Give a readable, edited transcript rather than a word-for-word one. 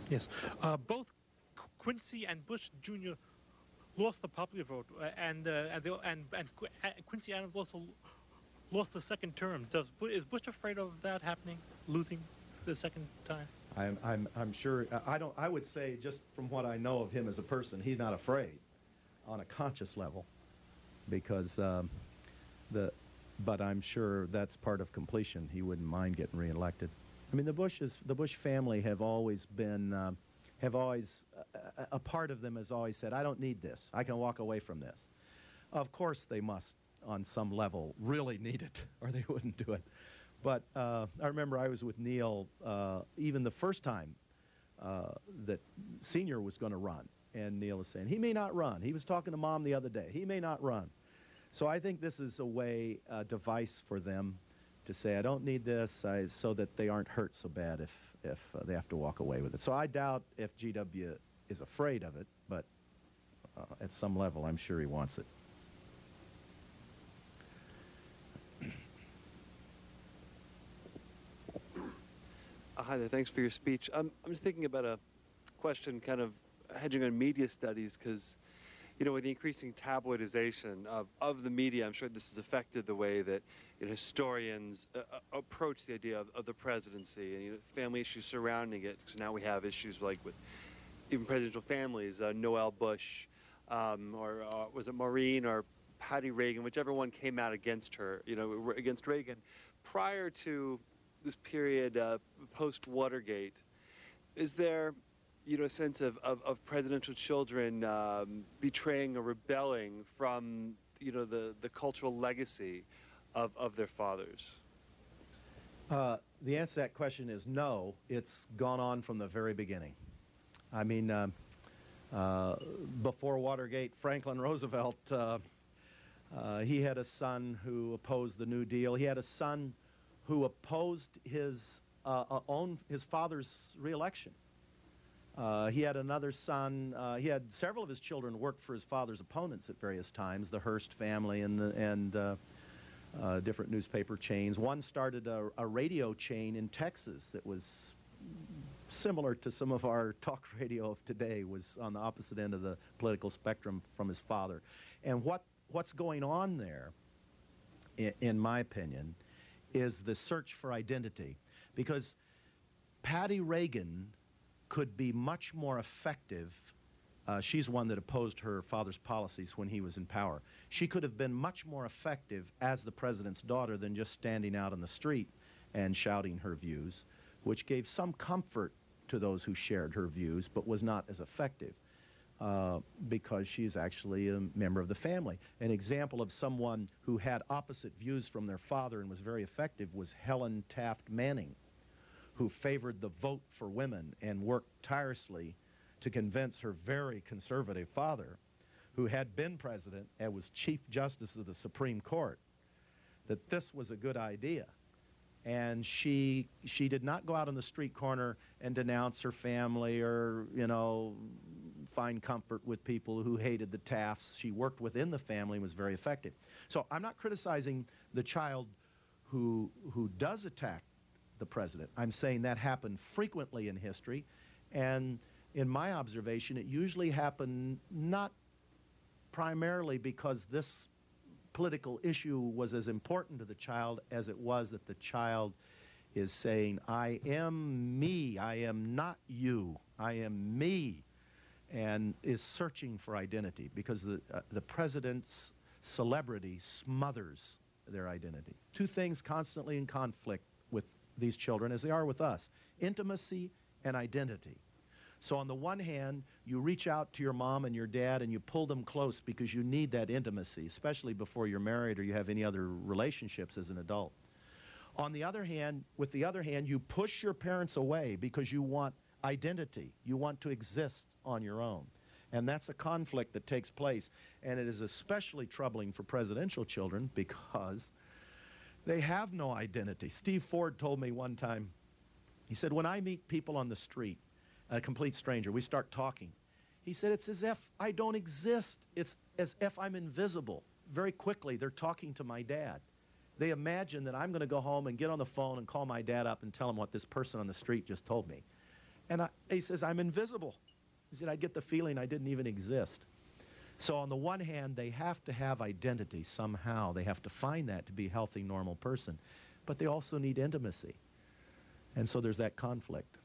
Yes. Both Quincy and Bush Jr. lost the popular vote, and Quincy Adams also lost the second term. Is Bush afraid of that happening, losing the second time? I'm sure. I would say, just from what I know of him as a person, he's not afraid on a conscious level, because but I'm sure that's part of completion. He wouldn't mind getting reelected. I mean, the Bush family have always been, a part of them has always said, I don't need this. I can walk away from this. Of course they must, on some level, really need it, or they wouldn't do it. But I remember I was with Neil even the first time that Senior was going to run, and Neil was saying, he may not run. He was talking to Mom the other day. He may not run. So I think this is a device for them to say, I don't need this, so that they aren't hurt so bad if they have to walk away with it. So I doubt if GW is afraid of it, but at some level I'm sure he wants it. Hi there, thanks for your speech. I'm just thinking about a question kind of hedging on media studies, because you know, with the increasing tabloidization of the media, I'm sure this has affected the way that historians approach the idea of the presidency, and family issues surrounding it. So now we have issues like with even presidential families, Noel Bush, or was it Maureen or Patty Reagan, whichever one came out against her, against Reagan. Prior to this period post-Watergate, is there a sense of presidential children betraying or rebelling from, the cultural legacy of their fathers? The answer to that question is no. It's gone on from the very beginning. I mean, before Watergate, Franklin Roosevelt, he had a son who opposed the New Deal. He had a son who opposed his father's reelection. He had another son. He had several of his children work for his father's opponents at various times, the Hearst family and different newspaper chains. One started a radio chain in Texas that was similar to some of our talk radio of today, was on the opposite end of the political spectrum from his father. And what's going on there, in my opinion, is the search for identity. Because Patty Reagan could be much more effective. She's one that opposed her father's policies when he was in power. She could have been much more effective as the president's daughter than just standing out on the street and shouting her views, which gave some comfort to those who shared her views, but was not as effective because she's actually a member of the family. An example of someone who had opposite views from their father and was very effective was Helen Taft Manning, who favored the vote for women and worked tirelessly to convince her very conservative father, who had been president and was Chief Justice of the Supreme Court, that this was a good idea. And she did not go out on the street corner and denounce her family or, find comfort with people who hated the Tafts. She worked within the family and was very effective. So I'm not criticizing the child who does attack the president. I'm saying that happened frequently in history, and in my observation, it usually happened not primarily because this political issue was as important to the child as it was that the child is saying, I am me, I am not you, I am me, and is searching for identity, because the president's celebrity smothers their identity. Two things constantly in conflict with these children, as they are with us: intimacy and identity. So on the one hand, you reach out to your mom and your dad and you pull them close because you need that intimacy, especially before you're married or you have any other relationships as an adult. On the other hand, you push your parents away because you want identity. You want to exist on your own. And that's a conflict that takes place. And it is especially troubling for presidential children because they have no identity. Steve Ford told me one time, he said, when I meet people on the street, a complete stranger, we start talking, he said, it's as if I don't exist. It's as if I'm invisible. Very quickly, they're talking to my dad. They imagine that I'm going to go home and get on the phone and call my dad up and tell him what this person on the street just told me. And he says, I'm invisible. He said, I get the feeling I didn't even exist. So on the one hand, they have to have identity somehow. They have to find that to be a healthy, normal person. But they also need intimacy. And so there's that conflict.